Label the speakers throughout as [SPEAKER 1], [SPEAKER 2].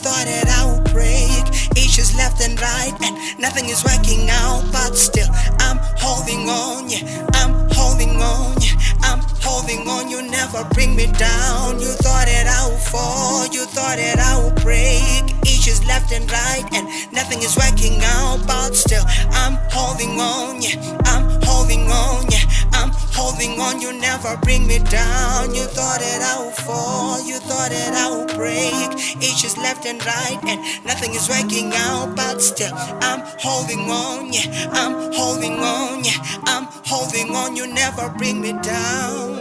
[SPEAKER 1] thought that I would break. Issues left and right, and nothing is working out. But still, I'm holding on, yeah. I'm holding on, yeah. I'm holding on. You never bring me down. You thought that I would fall, you thought that I would break. Issues left and right, and nothing is working out. But still, I'm holding on, yeah. I'm holding on, yeah. I'm holding on. You never bring me down. You thought that I would fall, you thought that I would break. Issues left and right, and nothing is working out. But still, I'm holding on, yeah. I'm holding on, yeah. I'm holding on. You never bring me down.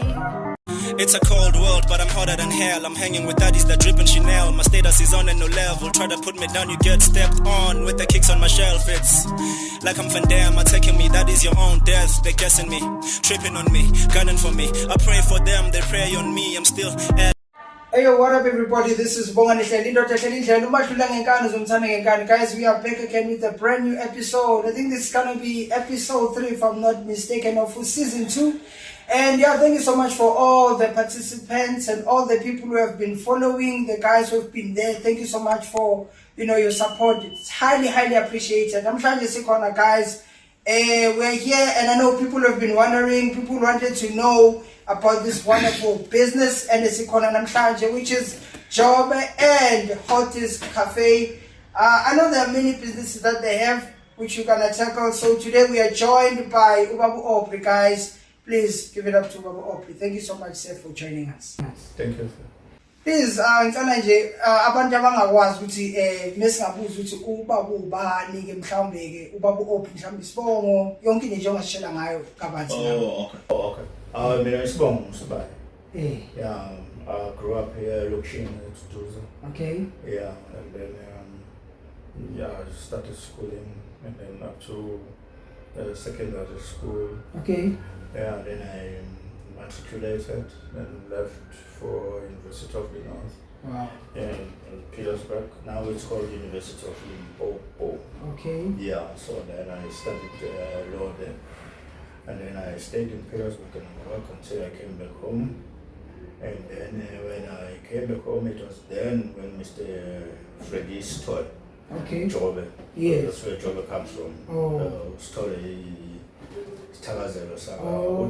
[SPEAKER 2] It's a cold world, but I'm hotter than hell. I'm hanging with daddies that drip in Chanel. My status is on a new level. Try to put me down, you get stepped on. With the kicks on my shelf, it's like I'm Van Damme attacking me. That is your own death. They're guessing me, tripping on me, gunning for me. I pray for them, they pray on me. I'm still at.
[SPEAKER 3] Hey yo, what up everybody? This is Bongani. Guys, we are back again with a brand new episode. I think this is gonna be episode 3 if I'm not mistaken, of season 2. And yeah, thank you so much for all the participants and all the people who have been following, the guys who have been there. Thank you so much for your support. It's highly appreciated. I'm trying to say, guys, we're here, and I know people have been wondering. People wanted to know about this wonderful business and the Sikona Namhlanje, which is Jobe and Hottest Cafe. I know there are many businesses that they have which we're gonna tackle. So today we are joined by Aubrey, guys. Please give it up to Aubrey. Thank you so much, sir, for joining us.
[SPEAKER 4] Thank you, sir.
[SPEAKER 3] Please, ngicela nje abantu abangakwazi ukuthi mesingabuza ukuthi ubaba ubani ke mhlawumbe ke ubaba Aubrey mhlawumbe isibongo yonke into nje ongasishela ngayo kabanzi.
[SPEAKER 4] Okay. Mina isibongo Msubayi. Yeah, I grew up here looking at Duduza.
[SPEAKER 3] Okay.
[SPEAKER 4] Yeah, and then I started schooling and then up to secondary school.
[SPEAKER 3] Okay.
[SPEAKER 4] Yeah, then I matriculated and left for University of the North.
[SPEAKER 3] Wow.
[SPEAKER 4] In Petersburg. Now it's called University of Limpopo.
[SPEAKER 3] Okay.
[SPEAKER 4] Yeah, so then I studied law there. And then I stayed in Petersburg and work until I came back home. And then when I came back home, it was then when Mr. Freddy stole Jobe.
[SPEAKER 3] Yes.
[SPEAKER 4] That's where Jobe comes from. Stole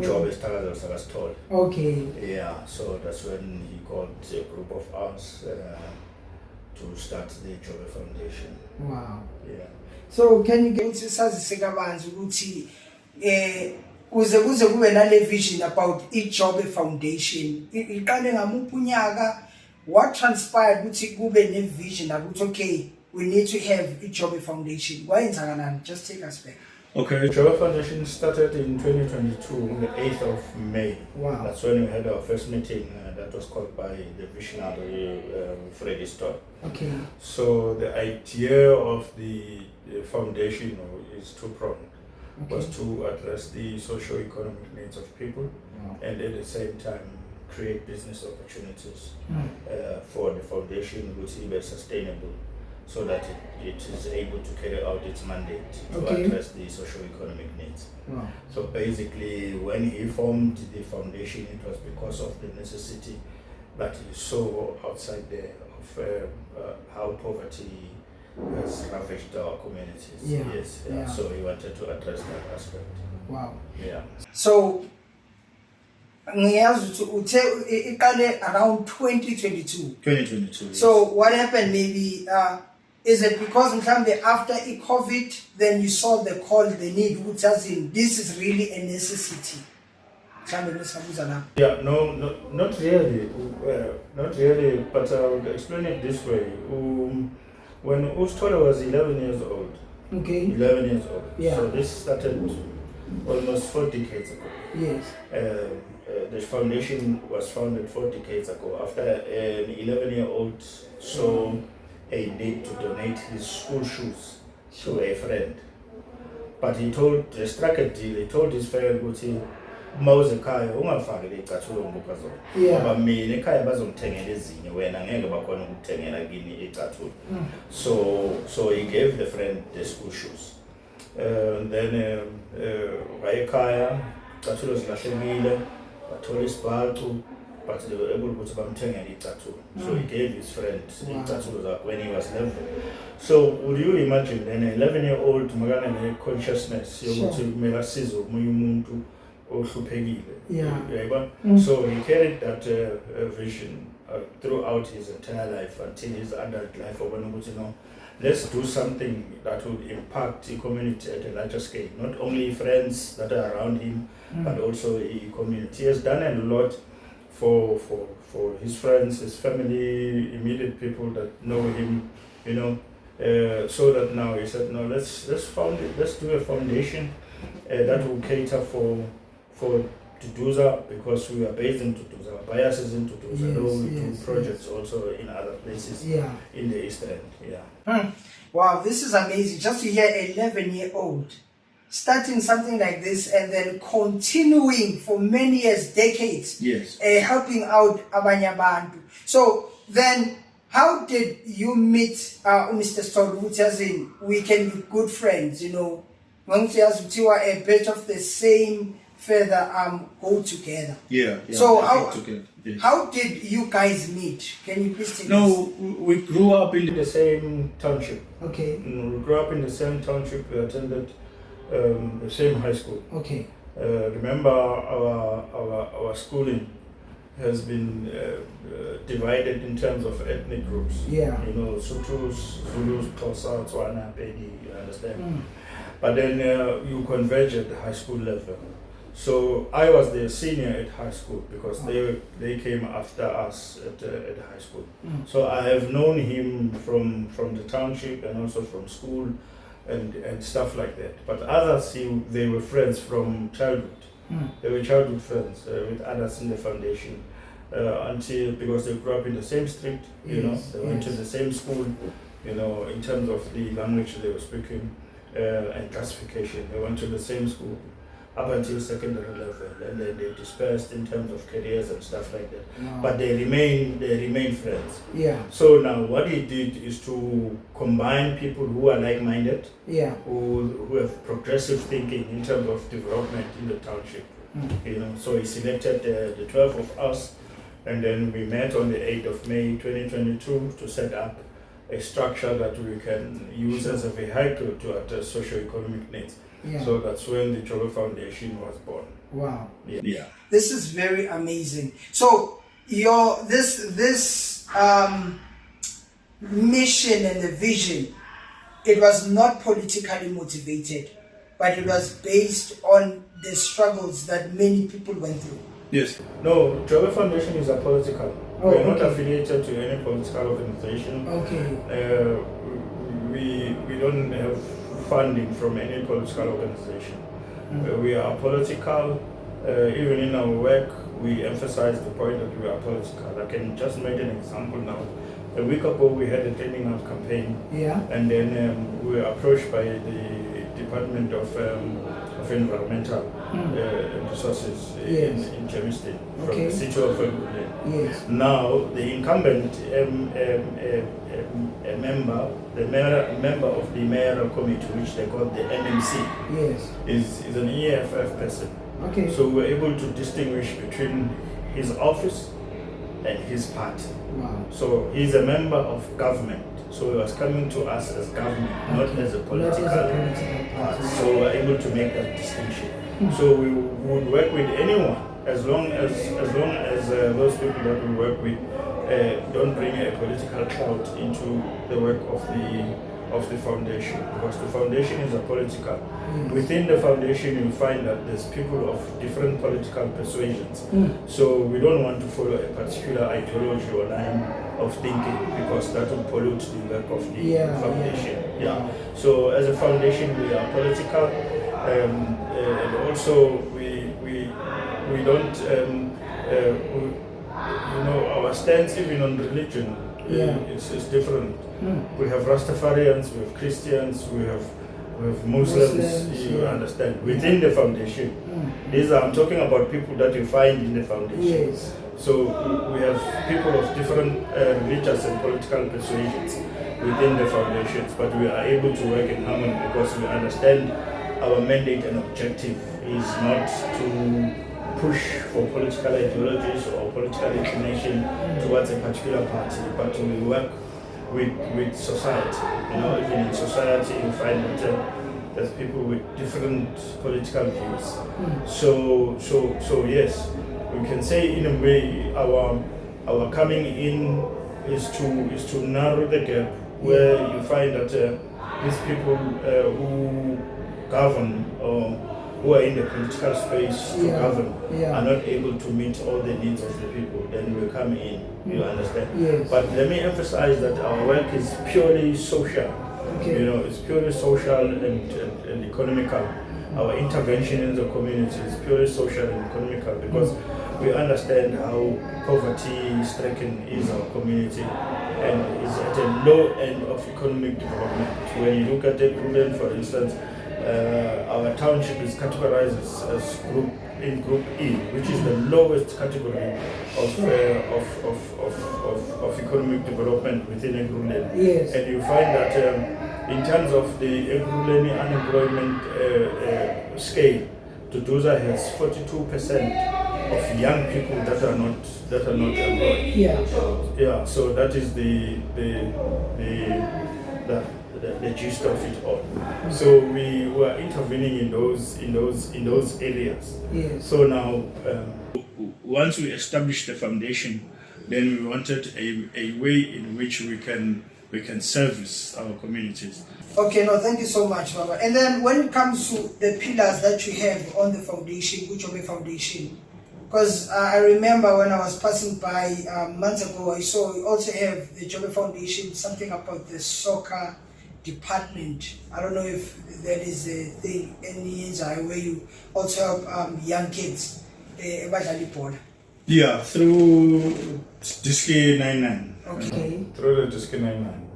[SPEAKER 4] Jobe stole.
[SPEAKER 3] Okay.
[SPEAKER 4] Yeah, so that's when he called a group of us to start the Jobe Foundation.
[SPEAKER 3] Wow.
[SPEAKER 4] Yeah.
[SPEAKER 3] So can you get into sazisekabanzi ukuthi kuze kube nale vision about Jobe Foundation? Iqale ngamuphi unyaka? What transpired ukuthi kube ne vision ukuthi okay, we need to have Jobe Foundation? Wayenza kanani? Just take us back.
[SPEAKER 4] Okay, Jobe Foundation started in 2022 on the 8th of May.
[SPEAKER 3] Wow.
[SPEAKER 4] That's when we had our first meeting that was called by the visionary Freddy Store.
[SPEAKER 3] Okay.
[SPEAKER 4] So the idea of the foundation is two-pronged.
[SPEAKER 3] Okay.
[SPEAKER 4] Was to address the socio-economic needs of people and at the same time create business opportunities for the foundation which is sustainable so that it is able to carry out its mandate to address the socio-economic needs.
[SPEAKER 3] Wow.
[SPEAKER 4] So basically when he formed the foundation, it was because of the necessity that he saw outside there of how poverty has ravaged our communities. Yes.
[SPEAKER 3] Yeah.
[SPEAKER 4] So he wanted to address that aspect.
[SPEAKER 3] Wow.
[SPEAKER 4] Yeah.
[SPEAKER 3] So ngiyazi ukuthi uthe iqale around 2022.
[SPEAKER 4] 2022.
[SPEAKER 3] So what happened maybe is it because mhlambe after COVID then you saw the call, the need ukuthi this is really a necessity?
[SPEAKER 4] Yeah, no, not really. Not really, but I'll explain it this way. When Ustole was 11 years old.
[SPEAKER 3] Okay.
[SPEAKER 4] 11 years old.
[SPEAKER 3] Yeah.
[SPEAKER 4] So this started almost 4 decades ago.
[SPEAKER 3] Yes.
[SPEAKER 4] The foundation was founded 4 decades ago after an 11-year-old saw a need to donate his school shoes to a friend. But he struck a deal. He told his friend, mawuze ekhaya ungafaki le icathulo ngoba zona ngoba mina ekhaya bazongithengela ezinye wena ngeke bakhona ukuthengela kini icathulo. So he gave the friend the school shoes. Then ekhaya icathulo zilahlekile, bathola isibhacu, but they were able to bamthengela icathulo. So he gave his friend icathulo when he was 11. So would you imagine then an 11-year-old makana consciousness yokuthi kumele asize omunye umuntu ohluphekile. So he carried that vision throughout his entire life until his adult life. Let's do something that will impact the community at a larger scale, not only friends that are around him, but also a community. He has done a lot for his friends, his family, immediate people that know him, so that now he said, no, let's do a foundation that will cater for Duduza, because we are based in Duduza. Our bias is in Duduza. Though we do projects also in other places in the East End.
[SPEAKER 3] Wow, this is amazing. Just to hear an 11-year-old starting something like this and then continuing for many years, decades, helping out abanye abantu. So then, how did you meet Mr. Story, as in we can be good friends, when we are a bit of the same feather, go together. So how did you guys meet? Can you please tell us?
[SPEAKER 4] We grew up in the same township.
[SPEAKER 3] Okay.
[SPEAKER 4] We grew up in the same township. We attended the same high school.
[SPEAKER 3] Okay.
[SPEAKER 4] Remember, our schooling has been divided in terms of ethnic groups. Sotus, Zulus, Xhosa, Tswana, Pedi, you understand? But then you converge at the high school level. So I was the senior at high school because they came after us at high school. So I have known him from the township and also from school and stuff like that. But others, they were friends from childhood. They were childhood friends with others in the foundation because they grew up in the same street. They went to the same school. In terms of the language they were speaking and classification, they went to the same school up until secondary level, and then they dispersed in terms of careers and stuff like that. But they remain friends. So now what he did is to combine people who are like-minded, who have progressive thinking in terms of development in the township. So he selected the 12 of us, and then we met on the 8th of May 2022 to set up a structure that we can use as a vehicle to address socio-economic needs. So that's when the Jobe Foundation was born.
[SPEAKER 3] Wow. This is very amazing. So this mission and the vision, it was not politically motivated, but it was based on the struggles that many people went through.
[SPEAKER 4] No, Jobe Foundation is apolitical. We're not affiliated to any political organization. We don't have funding from any political organization. We are political. Even in our work, we emphasize the point that we are political. I can just make an example now. A week ago, we had a cleaning out campaign, and then we were approached by the Department of Environmental Resources in Germiston from the city of Aubrey. Now, the incumbent member of the mayoral committee, which they call the NMC, is an EFF person. So we were able to distinguish between his office and his party. So he's a member of government. So he was coming to us as government, not as a political party. So we were able to make that distinction. So we would work with anyone as long as those people that we work with don't bring a political clout into the work of the foundation, because the foundation is apolitical. Within the foundation, you find that there's people of different political persuasions. So we don't want to follow a particular ideology or line of thinking, because that will pollute the work of the foundation. So as a foundation, we are political, and also we don't our stance even on religion is different. We have Rastafarians, we have Christians, we have Muslims, you understand, within the foundation. I'm talking about people that you find in the foundation. So we have people of different religious and political persuasions within the foundations, but we are able to work in harmony because we understand our mandate and objective is not to push for political ideologies or political inclination towards a particular party, but we work with society. You know, even in society you find that there's people with different political views. So yes, we can say in a way our coming in is to narrow the gap where you find that these people who govern or who are in the political space to govern are not able to meet all the needs of the people, then we come in, you understand?
[SPEAKER 3] Yes.
[SPEAKER 4] But let me emphasize that our work is purely social.
[SPEAKER 3] Okay.
[SPEAKER 4] You know, it's purely social and economical. Our intervention in the community is purely social and economical because we understand how poverty-stricken is our community and is at a low end of economic development. When you look at the Group, for instance, our township is categorized as Group E, which is the lowest category of economic development within a Group.
[SPEAKER 3] Yes.
[SPEAKER 4] And you find that in terms of the unemployment scale, Duduza has 42% of young people that are not employed. Yeah. So that is the gist of it all. So we were intervening in those areas.
[SPEAKER 3] Yes.
[SPEAKER 4] So now, once we established the foundation, then we wanted a way in which we can service our communities.
[SPEAKER 3] Okay, no, thank you so much, Baba. And then when it comes to the pillars that you have on the foundation, Jobe Foundation, because I remember when I was passing by months ago, I saw you also have the Jobe Foundation, something about the soccer department. I don't know if that is a thing, any where you also help young kids,
[SPEAKER 4] Yeah, through Diski 99.
[SPEAKER 3] Okay.
[SPEAKER 4] Through the Diski 99.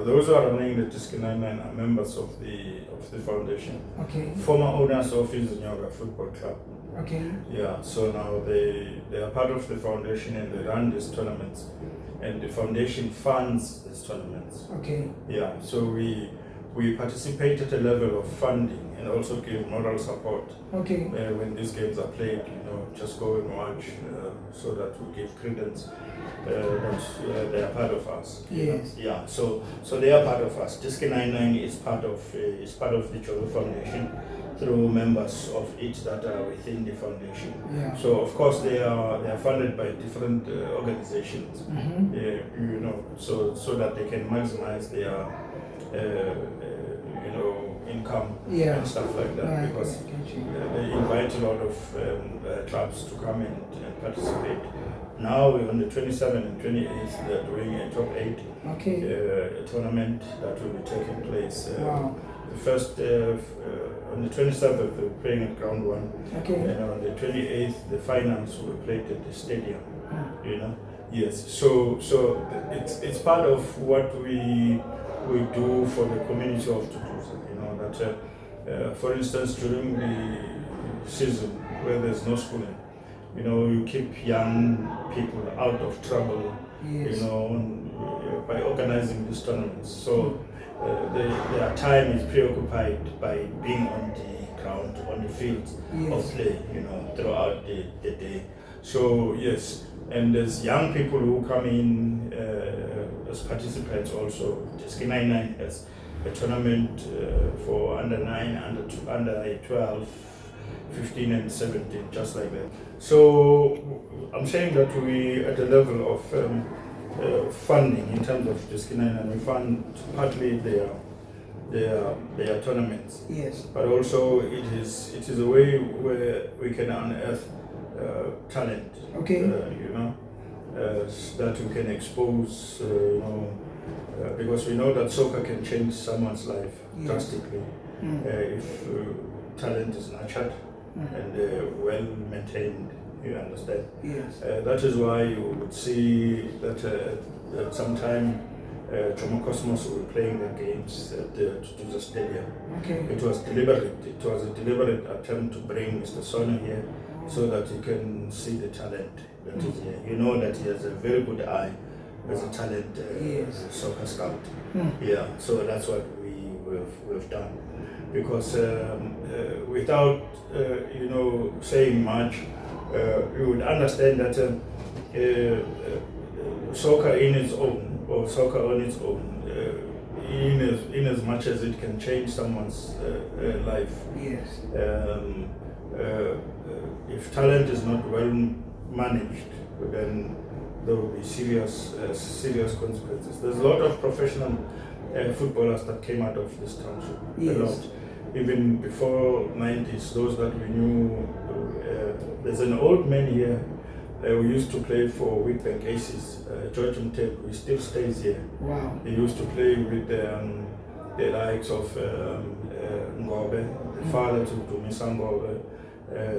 [SPEAKER 4] Those who are running the Diski 99 are members of the foundation.
[SPEAKER 3] Okay.
[SPEAKER 4] Former owners of Nigel Football Club.
[SPEAKER 3] Okay.
[SPEAKER 4] Yeah, so now they are part of the foundation and they run these tournaments. And the foundation funds these tournaments.
[SPEAKER 3] Okay.
[SPEAKER 4] Yeah, so we participate at a level of funding and also give moral support.
[SPEAKER 3] Okay.
[SPEAKER 4] When these games are played, just go and watch so that we give credence that they are part of us.
[SPEAKER 3] Yes.
[SPEAKER 4] Yeah, so they are part of us. Diski 99 is part of the Jobe Foundation through members of it that are within the foundation.
[SPEAKER 3] Yeah.
[SPEAKER 4] So of course they are funded by different organizations. So that they can maximize their income and stuff like that.
[SPEAKER 3] Right.
[SPEAKER 4] Because they invite a lot of clubs to come and participate. Now we're on the 27th and 28th, they're doing a top 8 a tournament that will be taking place.
[SPEAKER 3] Wow.
[SPEAKER 4] The first, on the 27th, we're playing at Ground 1.
[SPEAKER 3] Okay.
[SPEAKER 4] And on the 28th, the finals will be played at the stadium. Yes. So it's part of what we do for the community of Duduza. That for instance, during the season where there's no schooling, you keep young people out of trouble, by organizing these tournaments. So their time is preoccupied by being on the ground, on the field of play, throughout the day. So yes, and there's young people who come in as participants also. Diski 99 has a tournament for under 9, under 12, 15 and 17, just like that. So I'm saying that we at the level of funding in terms of Diski 99, we fund partly their tournaments.
[SPEAKER 3] Yes.
[SPEAKER 4] But also it is a way where we can unearth talent.
[SPEAKER 3] Okay.
[SPEAKER 4] That we can expose, because we know that soccer can change someone's life drastically if talent is nurtured and well maintained. You understand?
[SPEAKER 3] Yes.
[SPEAKER 4] That is why you would see that at some time Jomo Cosmos were playing their games at the Duduza Stadium.
[SPEAKER 3] Okay.
[SPEAKER 4] It was deliberate. It was a deliberate attempt to bring Mr. Sono here so that you can see the talent that is here. You know that he has a very good eye as a talent soccer scout. Yeah, so that's what we've done. Because without saying much, you would understand that soccer in its own, or soccer on its own, in as much as it can change someone's life.
[SPEAKER 3] Yes.
[SPEAKER 4] If talent is not well managed, then there will be serious consequences. There's a lot of professional footballers that came out of this township.
[SPEAKER 3] Yes.
[SPEAKER 4] A lot. Even before 90s, those that we knew. There's an old man here who used to play for Witbank Aces, George Mtep. He still stays here.
[SPEAKER 3] Wow.
[SPEAKER 4] He used to play with the likes of Ngobe, the father to Misa Ngobe,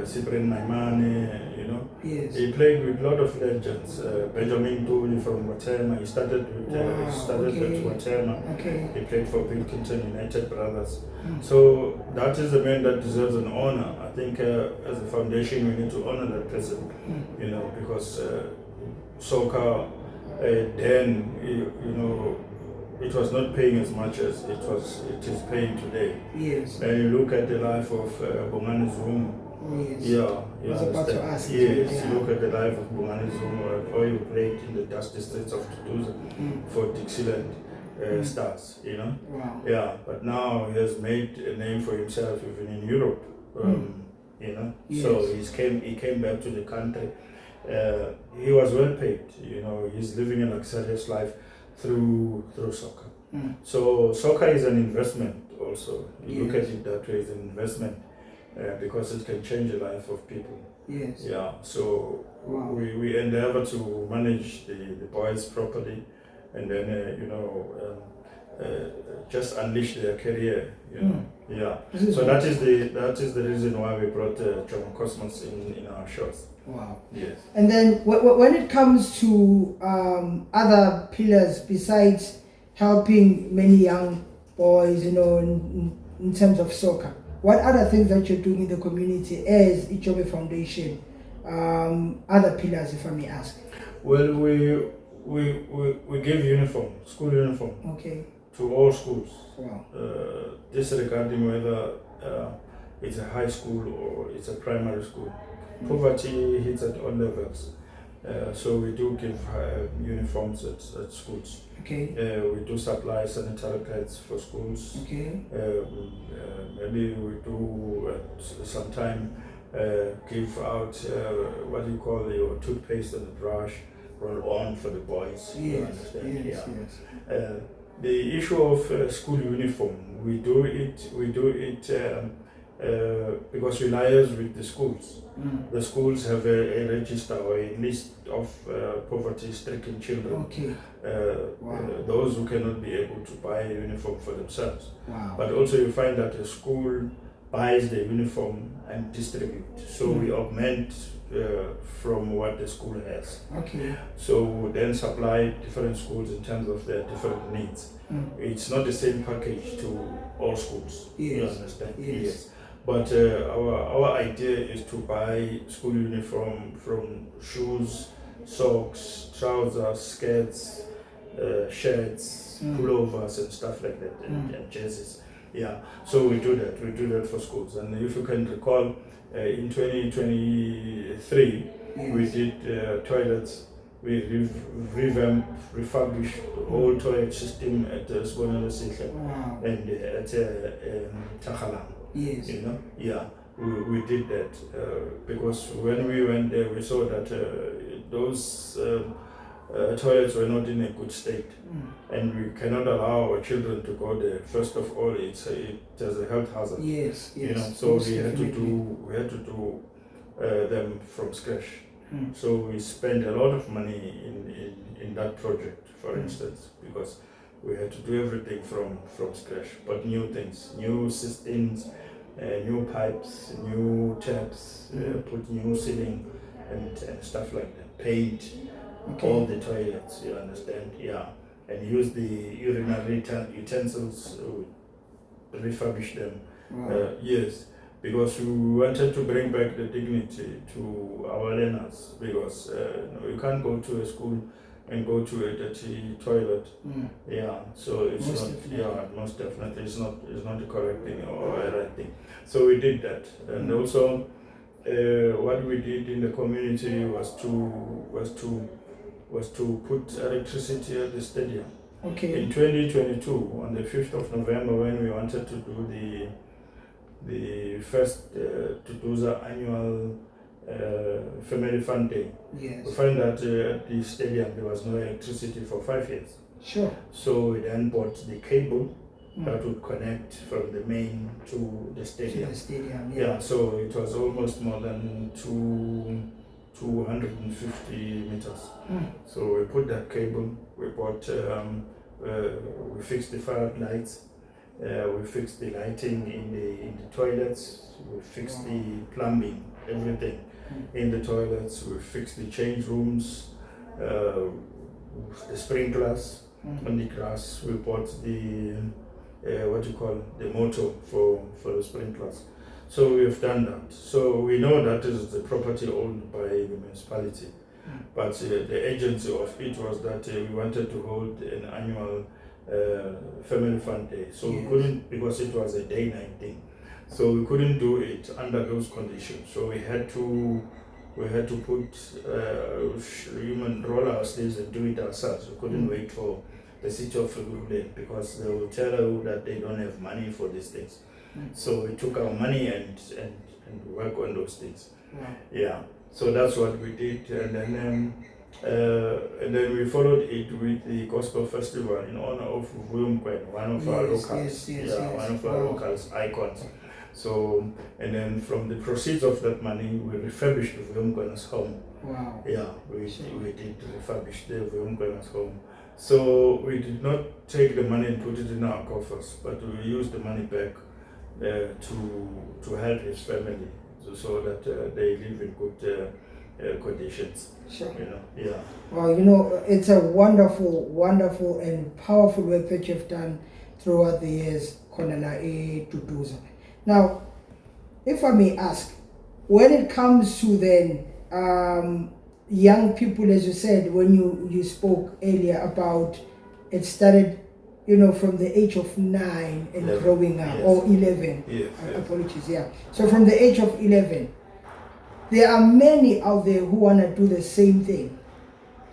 [SPEAKER 4] Cyprian Maimane, you know.
[SPEAKER 3] Yes.
[SPEAKER 4] He played with a lot of legends. Benjamin Tuli from Watema. He started with Watema.
[SPEAKER 3] Okay.
[SPEAKER 4] He played for Pilkington United Brothers. So that is the man that deserves an honor. I think as a foundation we need to honor that person, you know, because soccer then, you know, it was not paying as much as it is paying today.
[SPEAKER 3] Yes.
[SPEAKER 4] And you look at the life of Bongani Zuma.
[SPEAKER 3] Yes.
[SPEAKER 4] Yeah,
[SPEAKER 3] I was about to ask you.
[SPEAKER 4] Yes,
[SPEAKER 3] Yeah.
[SPEAKER 4] look at the life of Bongani Zuma, how he played in the dusty streets of Duduza for Dixieland Stars, you know.
[SPEAKER 3] Wow.
[SPEAKER 4] Yeah, but now he has made a name for himself even in Europe, you know.
[SPEAKER 3] Yes.
[SPEAKER 4] So he came back to the country. He was well paid, you know. He's living a luxurious life through soccer. So soccer is an investment also. You look at it that way, it's an investment because it can change the life of people.
[SPEAKER 3] Yes.
[SPEAKER 4] Yeah, so
[SPEAKER 3] Wow.
[SPEAKER 4] we endeavor to manage the boys properly, and then just unleash their career. You know, yeah. So that is the reason why we brought Jobe Cosmos in our shows.
[SPEAKER 3] Wow.
[SPEAKER 4] Yes.
[SPEAKER 3] And then when it comes to other pillars besides helping many young boys, you know, in terms of soccer, what other things that you're doing in the community as Jobe Foundation? Other pillars, if I may ask.
[SPEAKER 4] Well, we give uniform, school uniform,
[SPEAKER 3] Okay.
[SPEAKER 4] to all schools.
[SPEAKER 3] Wow.
[SPEAKER 4] Disregarding whether it's a high school or it's a primary school. Poverty hits at all levels. So we do give uniforms at schools.
[SPEAKER 3] Okay.
[SPEAKER 4] We do supply sanitary pads for schools.
[SPEAKER 3] Okay.
[SPEAKER 4] Maybe we do at some time give out what do you call your toothpaste and the brush roll on for the boys. You
[SPEAKER 3] Yes.
[SPEAKER 4] understand?
[SPEAKER 3] Yes.
[SPEAKER 4] Yeah.
[SPEAKER 3] Yes.
[SPEAKER 4] The issue of school uniform, we do it because we liaise with the schools. The schools have a register or a list of poverty-stricken children.
[SPEAKER 3] Okay. Wow.
[SPEAKER 4] Those who cannot be able to buy a uniform for themselves.
[SPEAKER 3] Wow.
[SPEAKER 4] But also you find that a school buys the uniform and distributes. So we augment from what the school has.
[SPEAKER 3] Okay.
[SPEAKER 4] So we then supply different schools in terms of their different needs. It's not the same package to all schools.
[SPEAKER 3] Yes.
[SPEAKER 4] You understand?
[SPEAKER 3] Yes.
[SPEAKER 4] But our idea is to buy school uniform from shoes, socks, trousers, skirts, shirts, pullovers and stuff like that, and jerseys. Yeah, so we do that for schools. And if you can recall, in 2023, we did toilets. We refurbished the whole toilet system at Sibonelo Sihle
[SPEAKER 3] Wow.
[SPEAKER 4] and at Takhalang.
[SPEAKER 3] Yes.
[SPEAKER 4] You know, yeah, we did that because when we went there, we saw that those toilets were not in a good state, and we cannot allow our children to go there. First of all, it has a health hazard.
[SPEAKER 3] Yes. Yes.
[SPEAKER 4] You know, so
[SPEAKER 3] Most
[SPEAKER 4] we had to
[SPEAKER 3] definitely.
[SPEAKER 4] do them from scratch. So we spent a lot of money in that project, for instance, because we had to do everything from scratch, but new things, new systems, new pipes, new taps, put new ceiling and stuff like that, paint all the toilets, you understand, yeah, and use the urinary utensils, refurbish them.
[SPEAKER 3] Wow.
[SPEAKER 4] Yes, because we wanted to bring back the dignity to our learners, because you can't go to a school and go to a dirty toilet. Yeah, so it's
[SPEAKER 3] Most
[SPEAKER 4] not.
[SPEAKER 3] definitely.
[SPEAKER 4] Yeah, most definitely, it's not the correct thing or a right thing. So we did that, and also what we did in the community was to put electricity at the stadium.
[SPEAKER 3] Okay.
[SPEAKER 4] In 2022, on the 5th of November, when we wanted to do the first Duduza annual Family Fun Day,
[SPEAKER 3] Yes.
[SPEAKER 4] we found that at the stadium there was no electricity for 5 years.
[SPEAKER 3] Sure.
[SPEAKER 4] So we then bought the cable that would connect from the main to the stadium.
[SPEAKER 3] To the stadium,
[SPEAKER 4] Yeah, so it was almost more than 250 meters. So we put that cable, we bought, we fixed the fire lights, we fixed the lighting in the toilets, we fixed the plumbing, everything in the toilets, we fixed the change rooms, the sprinklers on the grass, we bought the the motor for the sprinklers. So we have done that. So we know that is the property owned by the municipality. But the agency of it was that we wanted to hold an annual Family Fun Day. So we couldn't, because it was a day-night thing. So we couldn't do it under those conditions. So we had to put human roll our sleeves and do it ourselves. We couldn't wait for the city of Duduza, because they will tell you that they don't have money for these things. So we took our money and work on those things. Yeah. So that's what we did, and then we followed it with the gospel festival in honor of Vuyumkwen, one of our locals. One of our locals icons. So, and then from the proceeds of that money, we refurbished Vuyumkwen's home.
[SPEAKER 3] Wow.
[SPEAKER 4] Yeah, we did refurbish the Vuyumkwen's home. So we did not take the money and put it in our coffers, but we used the money back to help his family, so that they live in good conditions.
[SPEAKER 3] Sure.
[SPEAKER 4] Yeah.
[SPEAKER 3] Well, it's a wonderful, wonderful and powerful work that you've done throughout the years, Konala Duduza. Now, if I may ask, when it comes to then young people, as you said, when you spoke earlier about it started, from the age of 9 and
[SPEAKER 4] 11.
[SPEAKER 3] growing up,
[SPEAKER 4] Yes.
[SPEAKER 3] or 11.
[SPEAKER 4] Yes.
[SPEAKER 3] Apologies, yeah. So from the age of 11, there are many out there who want to do the same thing.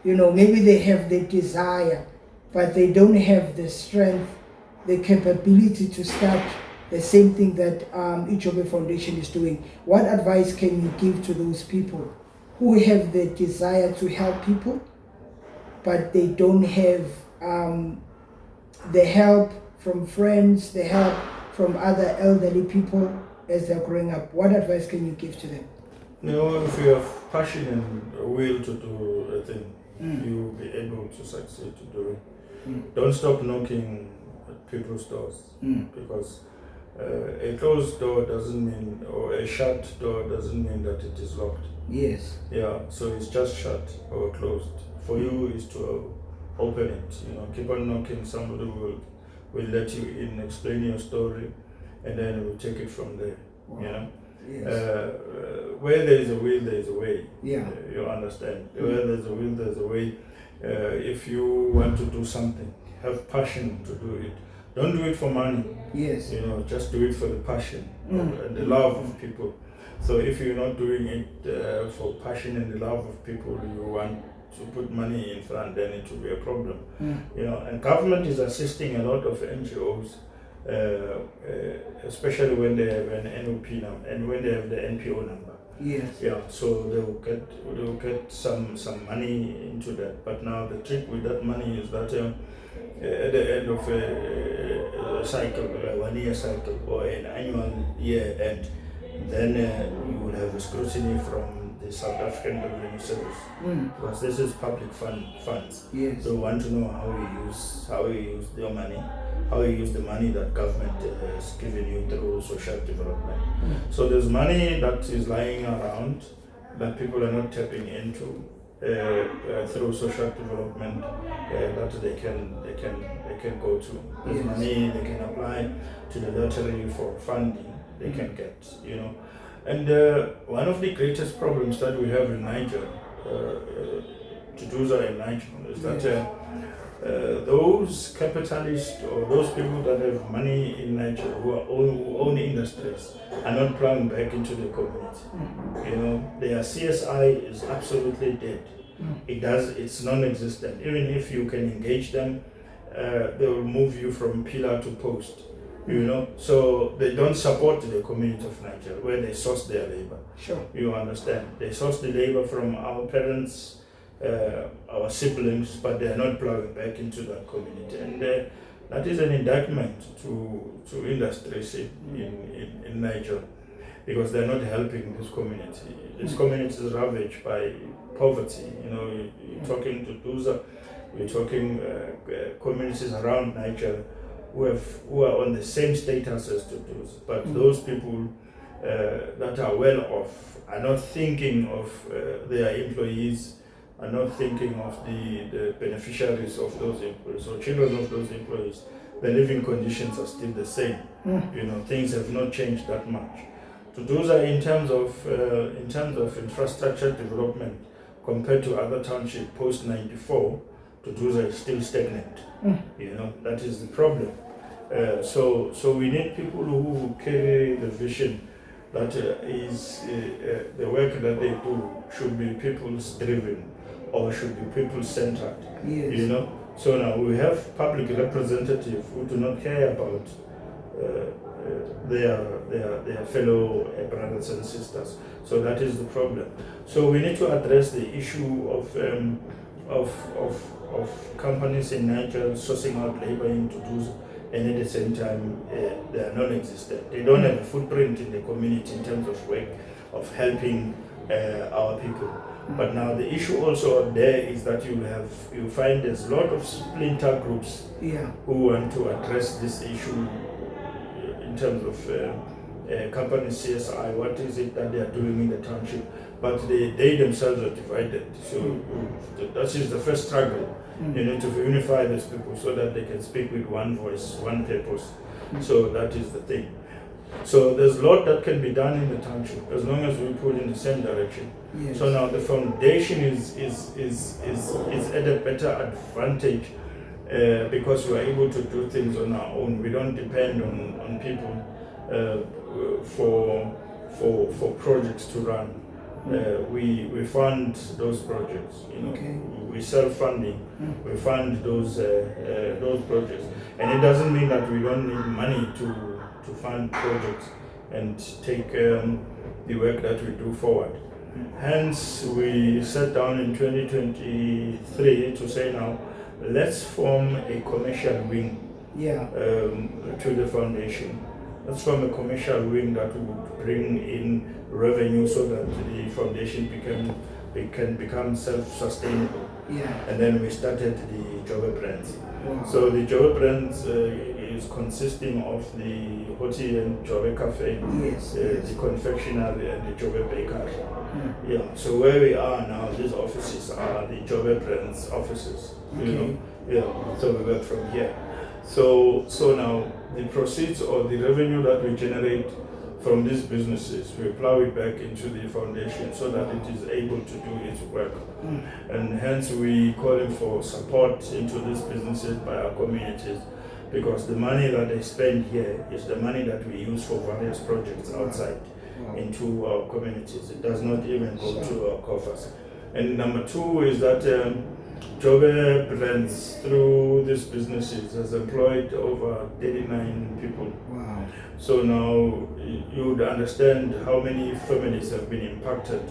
[SPEAKER 3] Maybe they have the desire, but they don't have the strength, the capability to start the same thing that Jobe Foundation is doing. What advice can you give to those people who have the desire to help people, but they don't have the help from friends, the help from other elderly people as they're growing up? What advice can you give to them?
[SPEAKER 4] If you have passion and a will to do a thing, you'll be able to succeed to do it. Don't stop knocking at people's doors, because a closed door doesn't mean, or a shut door doesn't mean that it is locked.
[SPEAKER 3] Yes.
[SPEAKER 4] Yeah, so it's just shut or closed. For you is to open it, keep on knocking, somebody will let you in, explain your story, and then we'll take it from there.
[SPEAKER 3] Wow. Yes.
[SPEAKER 4] Where there is a will, there is a way.
[SPEAKER 3] Yeah.
[SPEAKER 4] You understand? Where there's a will, there's a way. If you want to do something, have passion to do it. Don't do it for money.
[SPEAKER 3] Yes.
[SPEAKER 4] Just do it for the passion and the love of people. So if you're not doing it for passion and the love of people, you want to put money in front, then it will be a problem. And government is assisting a lot of NGOs, especially when they have an NOP number and when they have the NPO number.
[SPEAKER 3] Yes.
[SPEAKER 4] Yeah, so they will get some money into that. But now the trick with that money is that at the end of a cycle, a 1 year cycle or an annual year end, then you will have a scrutiny from the South African Revenue Service, because this is public funds.
[SPEAKER 3] Yes.
[SPEAKER 4] So we want to know how you use your money, how you use the money that government has given you through social development. So there's money that is lying around that people are not tapping into through social development that they can go to. There's money they can apply to the lottery for funding. They can get, And one of the greatest problems that we have in Nigel, Duduza and Nigel, is that those capitalists or those people that have money in Nigeria who own industries are not plowing back into the community. You know, their CSI is absolutely dead. It's non-existent. Even if you can engage them, they will move you from pillar to post. You know, so they don't support the community of Nigeria where they source their labor.
[SPEAKER 3] Sure.
[SPEAKER 4] You understand? They source the labor from our parents, our siblings, but they are not plowing back into that community, and that is an indictment to industries in Nigeria, because they are not helping this community. This community is ravaged by poverty. You know, you're talking to Duduza, you're talking communities around Nigeria who are on the same status as Duduza, but those people that are well off are not thinking of their employees, are not thinking of the beneficiaries of those employees or children of those employees. The living conditions are still the same. You know, things have not changed that much. Duduza, in terms of infrastructure development, compared to other townships post '94, Duduza is still stagnant. You know, that is the problem. So we need people who carry the vision that the work that they do should be people's driven or should be people centered.
[SPEAKER 3] Yes.
[SPEAKER 4] You know. So now we have public representatives who do not care about their fellow brothers and sisters. So that is the problem. So we need to address the issue of companies in Nigeria sourcing out labor into Duduza, and at the same time they are non-existent. They don't have a footprint in the community in terms of work, of helping our people. But now the issue also there is that you find there's a lot of splinter groups who want to address this issue in terms of company CSI. What is it that they are doing in the township? But they themselves are divided. So that is the first struggle. You need to unify these people so that they can speak with one voice, one purpose. So that is the thing. So there's a lot that can be done in the township as long as we pull in the same direction.
[SPEAKER 3] Yes.
[SPEAKER 4] So now the foundation is at a better advantage because we are able to do things on our own. We don't depend on people for projects to run. We fund those projects. You know, we self-funding. We fund those projects, and it doesn't mean that we don't need money to fund projects and take the work that we do forward. Hence, we sat down in 2023 to say now, let's form a commercial wing to the foundation. Let's form a commercial wing that would bring in revenue so that the foundation can become self-sustainable. And then we started the Jobe brands. So the Jobe brands is consisting of the Hoti and Jobe Cafe, the confectionery and the Jobe bakery. So where we are now, these offices are the Jobe brands offices. You know, so we work from here. So now the proceeds or the revenue that we generate from these businesses, we plow it back into the foundation so that it is able to do its work. And hence we calling for support into these businesses by our communities, because the money that they spend here is the money that we use for various projects outside into our communities. It does not even go to our coffers. And number two is that Jobe Brands, through these businesses, has employed over 39 people. So now you would understand how many families have been impacted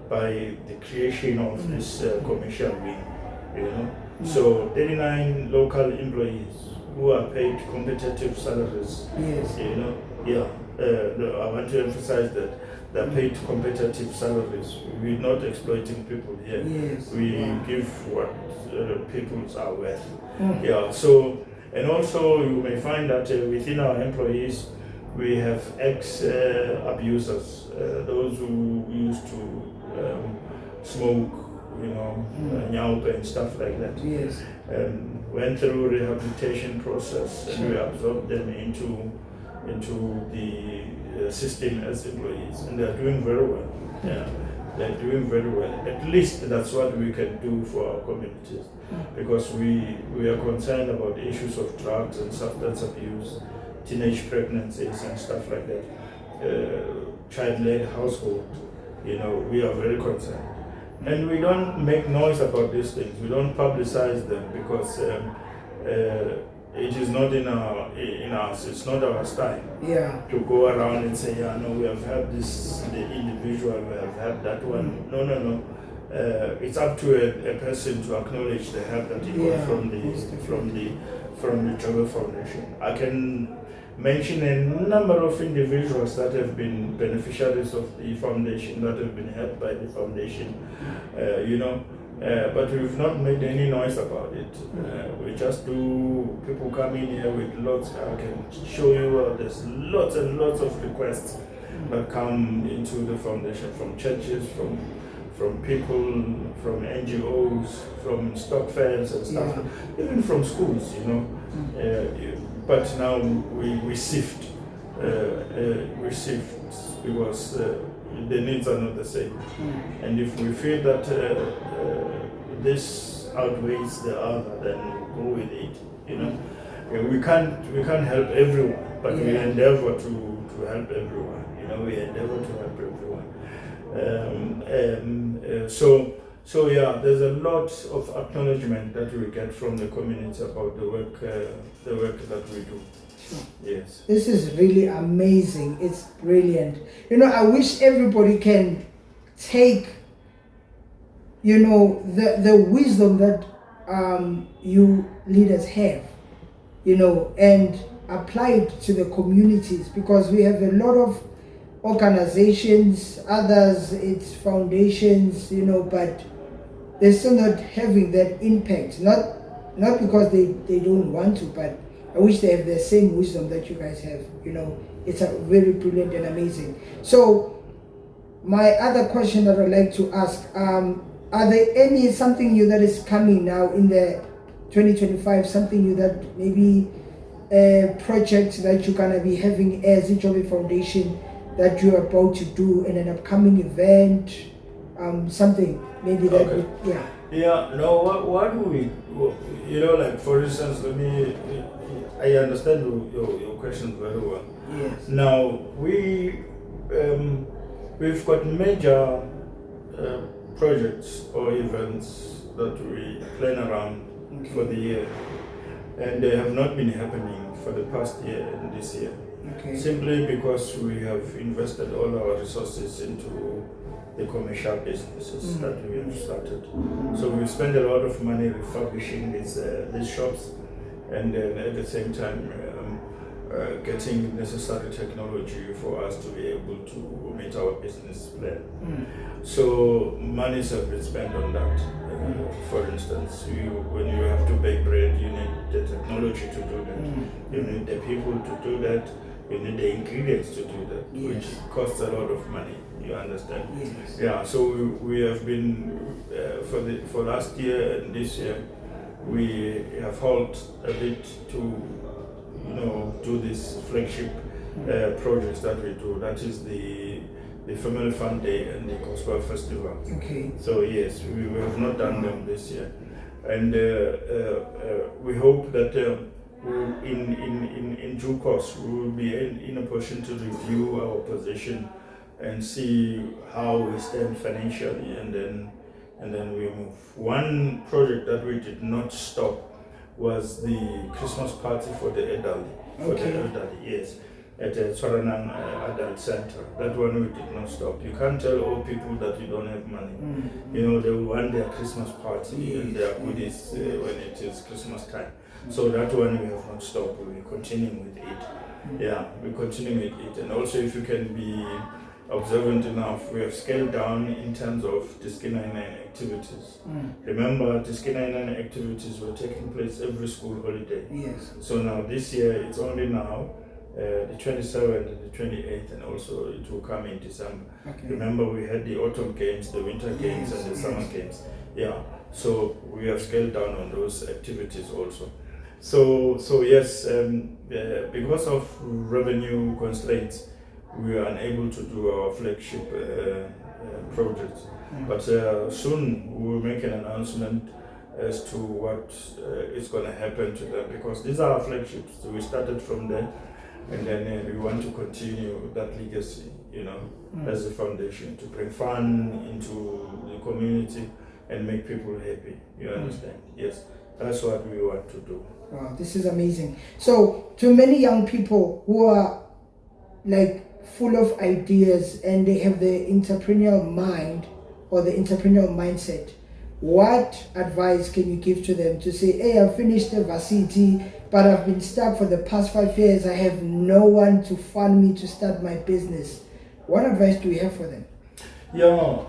[SPEAKER 4] by the creation of this commercial wing. You know, so 39 local employees who are paid competitive salaries. You know, I want to emphasize that they're paid competitive salaries. We're not exploiting people here. We give what people are worth. So, and also you may find that within our employees we have ex-abusers, those who used to smoke, you know, nyaupe and stuff like that. Went through rehabilitation process, and we absorbed them into the system as employees, and they are doing very well. They're doing very well. At least that's what we can do for our communities, because we are concerned about issues of drugs and substance abuse, teenage pregnancies and stuff like that, child-led household. We are very concerned. And we don't make noise about these things. We don't publicize them because it is not in us. It's not our style.
[SPEAKER 3] Yeah.
[SPEAKER 4] To go around and say, yeah, no, we have had the individual, we have had that one. No. It's up to a person to acknowledge the help that he got from the Jobe Foundation. I can mention a number of individuals that have been beneficiaries of the foundation, that have been helped by the foundation, but we've not made any noise about it. We just do, people come in here with lots, I can show you, there's lots and lots of requests that come into the foundation from churches, from people, from NGOs, from stock fairs and stuff, even from schools, but now we sift because the needs are not the same. And if we feel that this outweighs the other, then we'll go with it. We can't help everyone, but we endeavor to help everyone. We endeavor to help everyone. So yeah, there's a lot of acknowledgement that we get from the community about the work that we do. Yes.
[SPEAKER 3] This is really amazing. It's brilliant. I wish everybody can take, the wisdom that you leaders have, and apply it to the communities, because we have a lot of organizations, others it's foundations, but they're still not having that impact. Not because they don't want to, but I wish they have the same wisdom that you guys have. It's a very brilliant and amazing. So my other question that I'd like to ask, are there something new that is coming now in the 2025, something new that maybe a project that you're gonna be having as a Jobe Foundation that you're about to do in an upcoming event, something maybe that
[SPEAKER 4] Okay. What do we, like for instance, I understand your question very well.
[SPEAKER 3] Yes.
[SPEAKER 4] Now we've got major projects or events that we plan around for the year, and they have not been happening for the past year and this year.
[SPEAKER 3] Okay.
[SPEAKER 4] Simply because we have invested all our resources into the commercial businesses that we have started. So we spend a lot of money refurbishing these shops, and then at the same time getting necessary technology for us to be able to meet our business plan. So monies have been spent on that. For instance, when you have to bake bread, you need the technology to do that. You need the people to do that. You need the ingredients to do that, which costs a lot of money. You understand?
[SPEAKER 3] Yes.
[SPEAKER 4] Yeah. So we have been for last year and this year, we have halted a bit to do this flagship projects that we do. That is the Family Fun Day and the Gospel Festival.
[SPEAKER 3] Okay.
[SPEAKER 4] So yes, we have not done them this year, and we hope that in due course we will be in a position to review our position and see how we stand financially, and then we move. One project that we did not stop was the Christmas party for the elderly. For the elderly, yes, at the Tsoranang Adult Center. That one we did not stop. You can't tell old people that you don't have money. They will want their Christmas party and their goodies when it is Christmas time. So that one we have not stopped. We're continuing with it. Yeah, we're continuing with it. And also, if you can be observant enough, we have scaled down in terms of Diski 99 activities. Remember, Diski 99 activities were taking place every school holiday.
[SPEAKER 3] Yes.
[SPEAKER 4] So now this year, it's only now, the 27th and the 28th, and also it will come in December.
[SPEAKER 3] Okay.
[SPEAKER 4] Remember, we had the autumn games, the winter games, and the summer games. Yeah, so we have scaled down on those activities also. So yes, because of revenue constraints, we are unable to do our flagship projects. But soon we will make an announcement as to what is going to happen to them, because these are our flagships. So we started from there, and then we want to continue that legacy, as a foundation, to bring fun into the community and make people happy. You understand? Yes, that's what we want to do.
[SPEAKER 3] Wow, this is amazing. So, to many young people who are like full of ideas and they have the entrepreneurial mind or the entrepreneurial mindset, what advice can you give to them to say, hey, I've finished the varsity, but I've been stuck for the past 5 years. I have no one to fund me to start my business. What advice do you have for them?
[SPEAKER 4] Young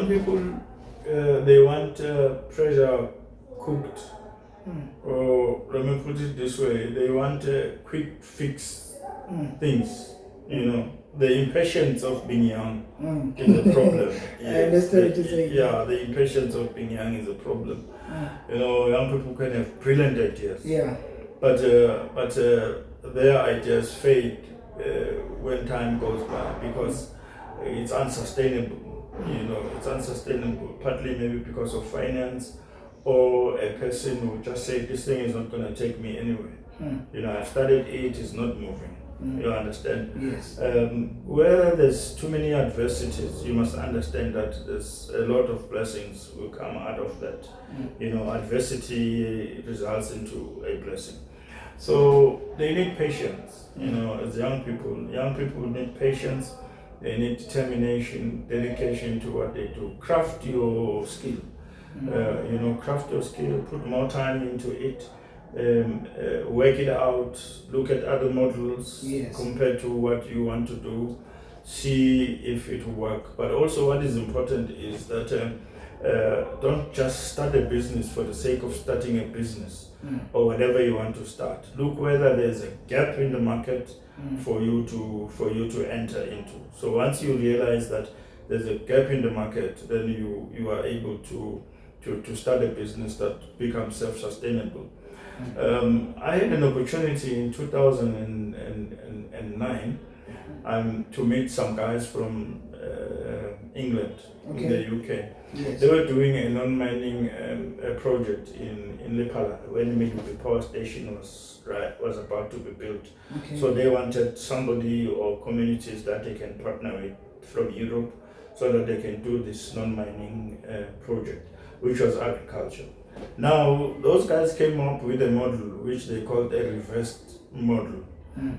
[SPEAKER 4] people, they want pressure cooked. Or let me put it this way, they want quick fix things. The impatience of being young is a problem. The impatience of being young is a problem. Young people can have brilliant ideas. But their ideas fade when time goes by, because it's unsustainable. It's unsustainable, partly maybe because of finance, or a person will just say, this thing is not going to take me anywhere. I've studied it's not moving. You understand?
[SPEAKER 3] Yes.
[SPEAKER 4] Where there's too many adversities, you must understand that there's a lot of blessings will come out of that. Adversity results into a blessing. So they need patience. As young people need patience. They need determination, dedication to what they do. Craft your skill. Craft your skill, put more time into it, work it out, look at other models, compared to what you want to do, see if it will work. But also what is important is that don't just start a business for the sake of starting a business or whatever you want to start. Look whether there's a gap in the market for you to enter into. So once you realize that there's a gap in the market, then you are able to start a business that becomes self-sustainable. I had an opportunity in 2009 to meet some guys from England, in the UK.
[SPEAKER 3] Yes.
[SPEAKER 4] They were doing a non-mining project in Lepala when the power station was about to be built. So they wanted somebody or communities that they can partner with from Europe, so that they can do this non-mining project, which was agriculture. Now, those guys came up with a model which they called a reversed model.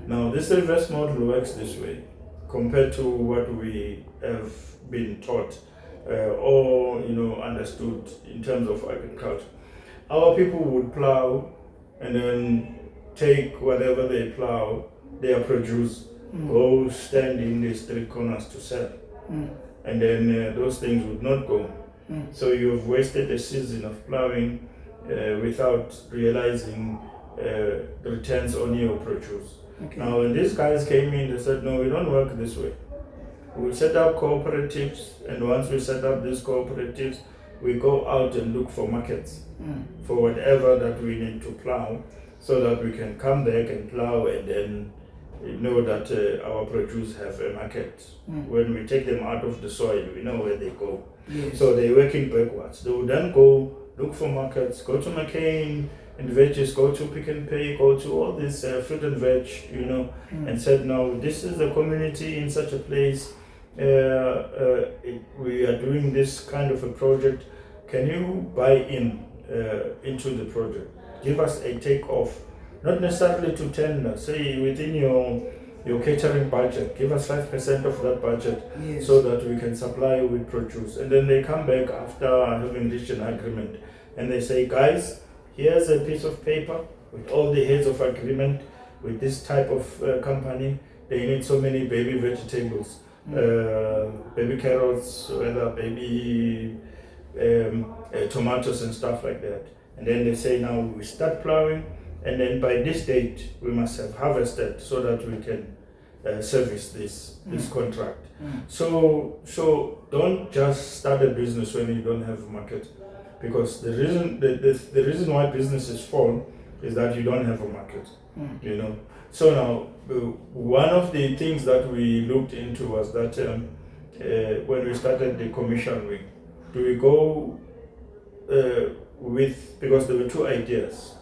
[SPEAKER 4] Now, this reverse model works this way, compared to what we have been taught or understood in terms of agriculture. Our people would plow and then take whatever they plow, their produce, go stand in the street corners to sell. And then those things would not go. So you've wasted a season of plowing without realizing the returns on your produce. Now when these guys came in, they said, no, we don't work this way. We'll set up cooperatives, and once we set up these cooperatives, we go out and look for markets for whatever that we need to plow, so that we can come back and plow and then know that our produce have a market. When we take them out of the soil, we know where they go. So they're working backwards. They will then go look for markets, go to McCain and veggies, go to Pick and Pay, go to all this fruit and veg, and said, no, this is a community in such a place. We are doing this kind of a project. Can you buy into the project? Give us a take-off. Not necessarily to tender, say within your catering budget, give us 5% of that budget, so that we can supply you with produce. And then they come back after having reached an agreement and they say, guys, here's a piece of paper with all the heads of agreement with this type of company. They need so many baby vegetables, baby carrots, whether baby tomatoes and stuff like that. And then they say, now we start plowing, and then by this date we must have harvested so that we can service this contract. So don't just start a business when you don't have a market, because the reason why businesses fall is that you don't have a market. So now one of the things that we looked into was that when we started the commercial wing, do we go because there were two ideas,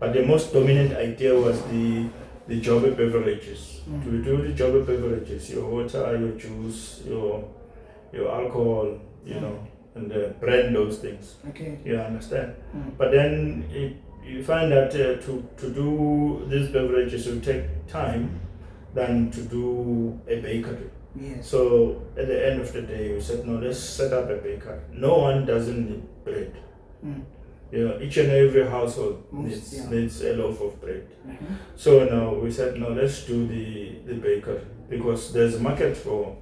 [SPEAKER 4] but the most dominant idea was the Jobe beverages. Do we do the Jobe beverages, your water, your juice, your alcohol, and brand those things.
[SPEAKER 3] Okay.
[SPEAKER 4] You understand? But then you find that to do these beverages will take time than to do a bakery.
[SPEAKER 3] Yes.
[SPEAKER 4] So at the end of the day, we said, no, let's set up a bakery. No one doesn't need bread. Each and every household needs a loaf of bread. So now we said, no, let's do the bakery, because there's a market for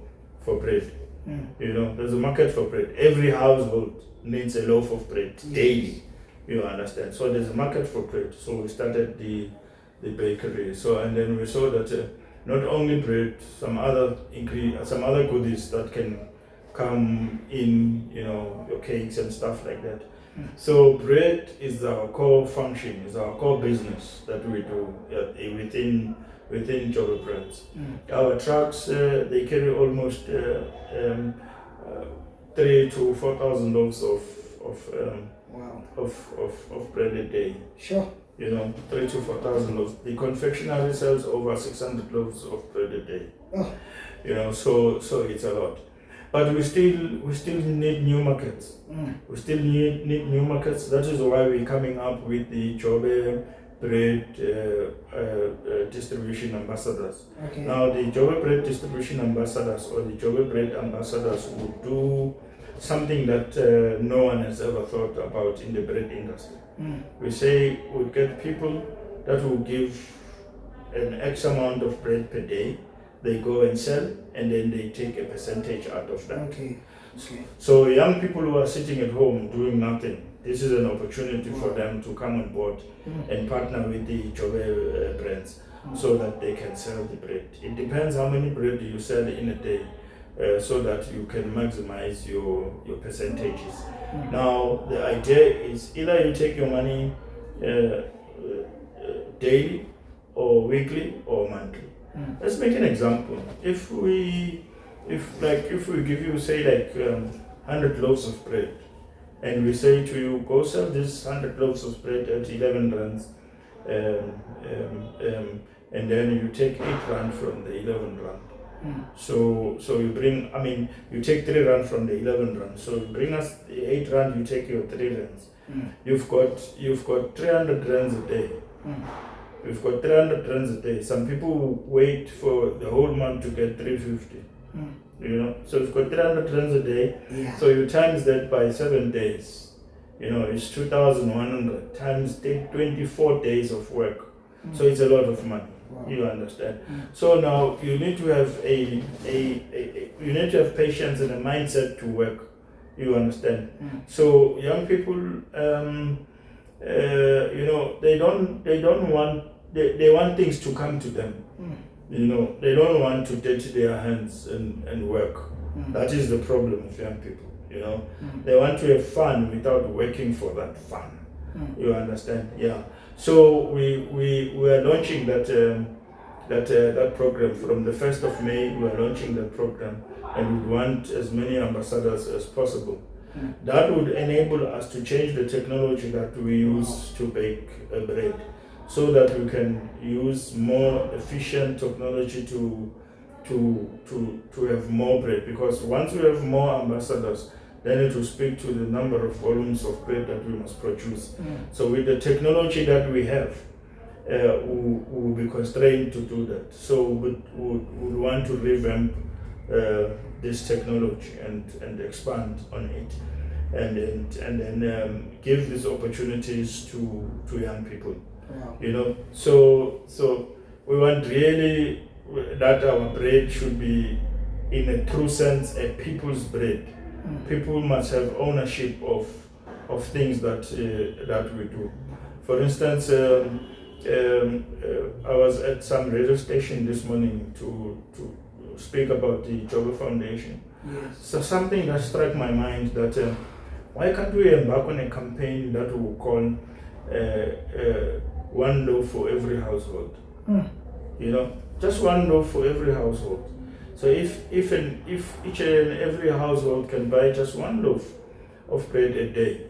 [SPEAKER 4] bread. There's a market for bread. Every household needs a loaf of bread daily. You understand? So there's a market for bread. So we started the bakery. So, and then we saw that not only bread, some other goodies that can come in, your cakes and stuff like that. So bread is our core function, is our core business that we do within Jobe Brands. Our trucks, they carry almost 3,000 to 4,000 loaves of bread a day.
[SPEAKER 3] Sure.
[SPEAKER 4] 3,000 to 4,000 loaves. The confectionery sells over 600 loaves of bread a day. So it's a lot. But we still need new markets. We still need new markets. That is why we're coming up with the Jobe Bread distribution ambassadors.
[SPEAKER 3] Okay.
[SPEAKER 4] Now the Jobe Bread distribution ambassadors or the Jobe Bread ambassadors will do something that no one has ever thought about in the bread industry. We say we'll get people that will give an X amount of bread per day. They go and sell, and then they take a percentage out of that.
[SPEAKER 3] Okay.
[SPEAKER 4] So young people who are sitting at home doing nothing, this is an opportunity for them to come on board and partner with the Jobe brands so that they can sell the bread. It depends how many bread you sell in a day, so that you can maximize your percentages. Now the idea is either you take your money daily or weekly or monthly. Let's make an example. If we give you, say, 100 loaves of bread, and we say to you, go sell this 100 loaves of bread at 11 rands, and then you take 8 rand from the 11 rand. So you take 3 rand from the 11 rand. So you bring us the 8 rand, you take your 3 rands. You've got 300 rands a day. We've got 300 rands a day. Some people wait for the whole month to get 350. So we've got 300 rands a day. So you times that by 7 days. It's 2,100 times 24 days of work. So it's a lot of money. Wow. You understand? So now you need to have patience and a mindset to work. You understand? So young people, they want things to come to them. They don't want to dirty their hands and work. That is the problem of young people. They want to have fun without working for that fun. You understand? Yeah. So we are launching that program from the 1st of May. We are launching that program, and we want as many ambassadors as possible. That would enable us to change the technology that we use to bake bread, so that we can use more efficient technology to have more bread. Because once we have more ambassadors, then it will speak to the number of volumes of bread that we must produce. So with the technology that we have, we will be constrained to do that. So we want to revamp this technology and expand on it, and then give these opportunities to young people. Wow. So we want really that our bread should be, in a true sense, a people's bread. People must have ownership of things that we do. For instance, I was at some radio station this morning to speak about the Jobe Foundation. Yes. So something that struck my mind, that why can't we embark on a campaign that will call one loaf for every household? Just one loaf for every household. So if each and every household can buy just one loaf of bread a day,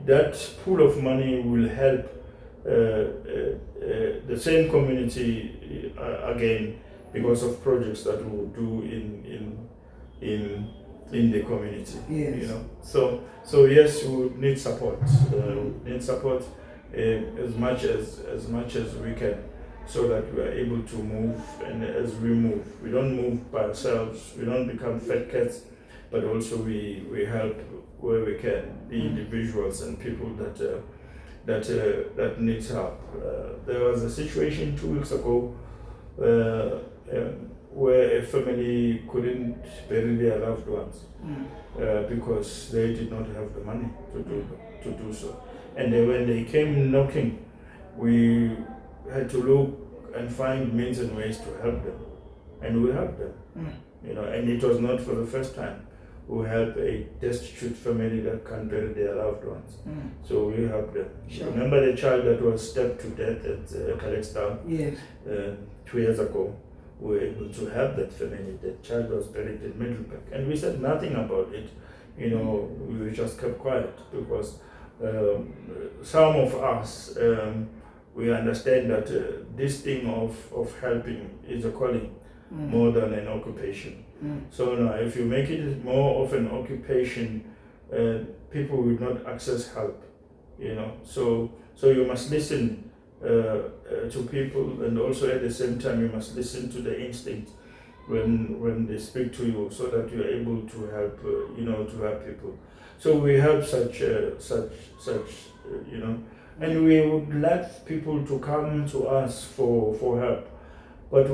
[SPEAKER 4] that pool of money will help the same community again, because of projects that we will do in the community.
[SPEAKER 3] Yes.
[SPEAKER 4] You know, so yes, we need support. We need support as much as we can, so that we are able to move. And as we move, we don't move by ourselves. We don't become fat cats, but also we help where we can, the individuals and people that needs help. There was a situation 2 weeks ago where a family couldn't bury their loved ones because they did not have the money to do so. And then when they came knocking, we had to look and find means and ways to help them, and we helped them. You know, and it was not for the first time. We help a destitute family that can't bury their loved ones. So we help them.
[SPEAKER 3] Sure.
[SPEAKER 4] Remember the child that was stabbed to death at Kalextown?
[SPEAKER 3] Yes.
[SPEAKER 4] 2 years ago? We were able to help that family. That child was buried in Middleburg, and we said nothing about it. You know, we just kept quiet because some of us, we understand that this thing of helping is a calling more than an occupation. So now, if you make it more of an occupation, people will not access help. You know, so you must listen to people, and also at the same time you must listen to the instinct when they speak to you, so that you are able to help. To help people. So we help such and we would like people to come to us for help. But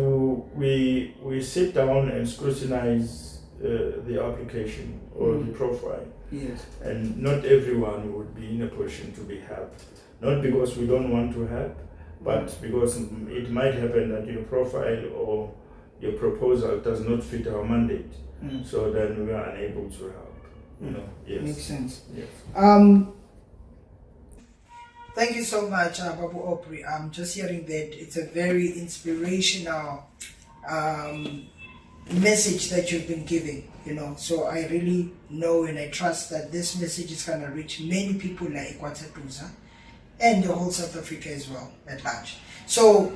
[SPEAKER 4] we sit down and scrutinize the application or the profile.
[SPEAKER 3] Yes.
[SPEAKER 4] And not everyone would be in a position to be helped. Not because we don't want to help, but because it might happen that your profile or your proposal does not fit our mandate. So then we are unable to help. You know, yes.
[SPEAKER 3] Makes sense.
[SPEAKER 4] Yes.
[SPEAKER 3] Thank you so much, Babu Aubrey. I'm just hearing that it's a very inspirational message that you've been giving, you know. So I really know and I trust that this message is going to reach many people like Duduza and the whole South Africa as well at large. So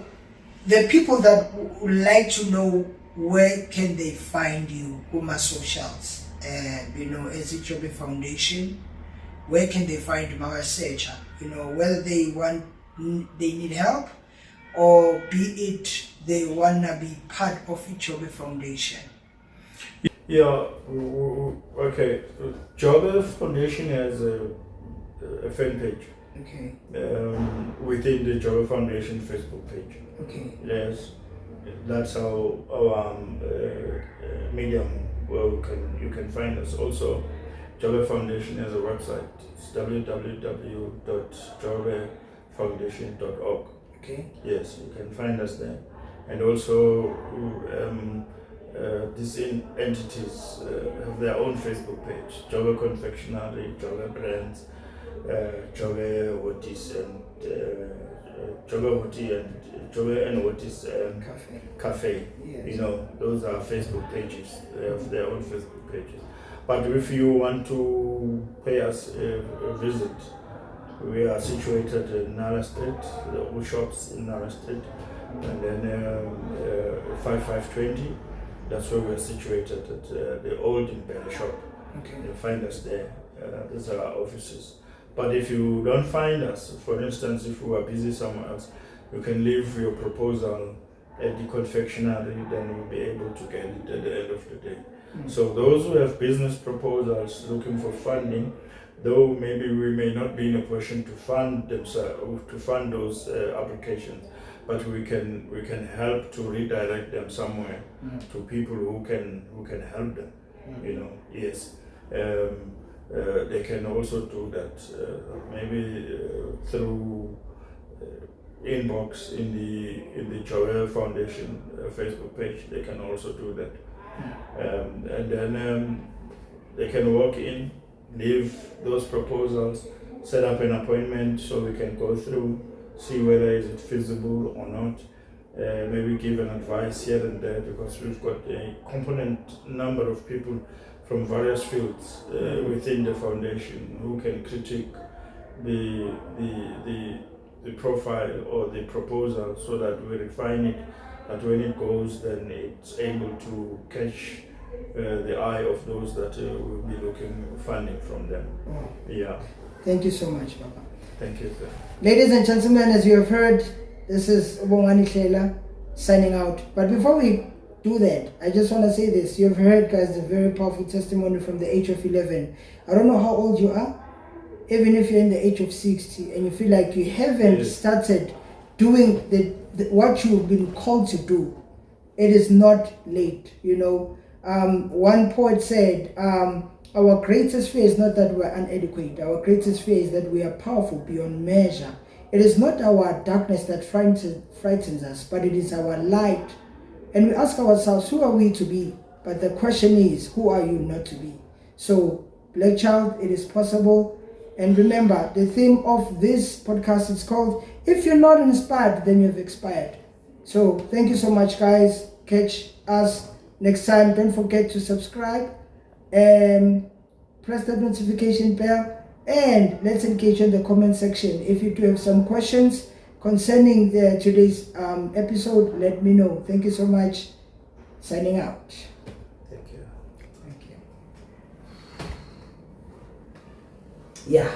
[SPEAKER 3] the people that would like to know, where can they find you, Uma socials, as a Jobe Foundation? Where can they find Mama Secha? You know, whether they need help, or be it they wanna be part of the Jobe Foundation.
[SPEAKER 4] Yeah, okay. Jobe Foundation has a fan page.
[SPEAKER 3] Okay.
[SPEAKER 4] Within the Jobe Foundation Facebook page.
[SPEAKER 3] Okay.
[SPEAKER 4] Yes, that's our medium where you can find us. Also, Jobe Foundation has a website. It's www.jobefoundation.org.
[SPEAKER 3] Okay.
[SPEAKER 4] Yes, you can find us there. And also, these entities have their own Facebook page. Jobe Confectionery, Jobe Brands, Jobe Wotis, and Jobe Woti and Jobe and Wotis Cafe.
[SPEAKER 3] Yes.
[SPEAKER 4] You know, those are Facebook pages. They have their own Facebook pages. But if you want to pay us a visit, we are situated in Nara Street, the old shops in Nara Street, and then 5520, that's where we're situated, at the old Imperial shop.
[SPEAKER 3] Okay.
[SPEAKER 4] You'll find us there. These are our offices. But if you don't find us, for instance, if we are busy somewhere else, you can leave your proposal at the confectionery, then we'll be able to get it at the end of the day. So those who have business proposals looking for funding, though maybe we may not be in a position to fund themselves, to fund those applications, but we can help to redirect them somewhere to people who can help them. You know, yes. They can also do that maybe through inbox in the Jobe Foundation Facebook page. They can also do that. And then they can walk in, leave those proposals, set up an appointment so we can go through, see whether is it feasible or not, maybe give an advice here and there, because we've got a component number of people from various fields within the foundation who can critique the profile or the proposal, so that we refine it, that when it goes, then it's able to catch the eye of those that will be looking funding from them.
[SPEAKER 3] Oh.
[SPEAKER 4] Yeah.
[SPEAKER 3] Thank you so much, Papa.
[SPEAKER 4] Thank you, sir.
[SPEAKER 3] Ladies and gentlemen, as you have heard, this is Ubongani Hlela signing out. But before we do that, I just want to say this. You have heard, guys, a very powerful testimony from the age of 11. I don't know how old you are, even if you're in the age of 60 and you feel like you haven't started doing what you've been called to do. It is not late, you know. One poet said, our greatest fear is not that we're inadequate. Our greatest fear is that we are powerful beyond measure. It is not our darkness that frightens us, but it is our light. And we ask ourselves, who are we to be? But the question is, who are you not to be? So, Black Child, it is possible. And remember, the theme of this podcast is called, If You're Not Inspired, Then You've Expired. So, thank you so much, guys. Catch us next time. Don't forget to subscribe and press that notification bell. And let's engage in the comment section. If you do have some questions concerning today's episode, let me know. Thank you so much. Signing out.
[SPEAKER 4] Thank you.
[SPEAKER 3] Thank you. Yeah.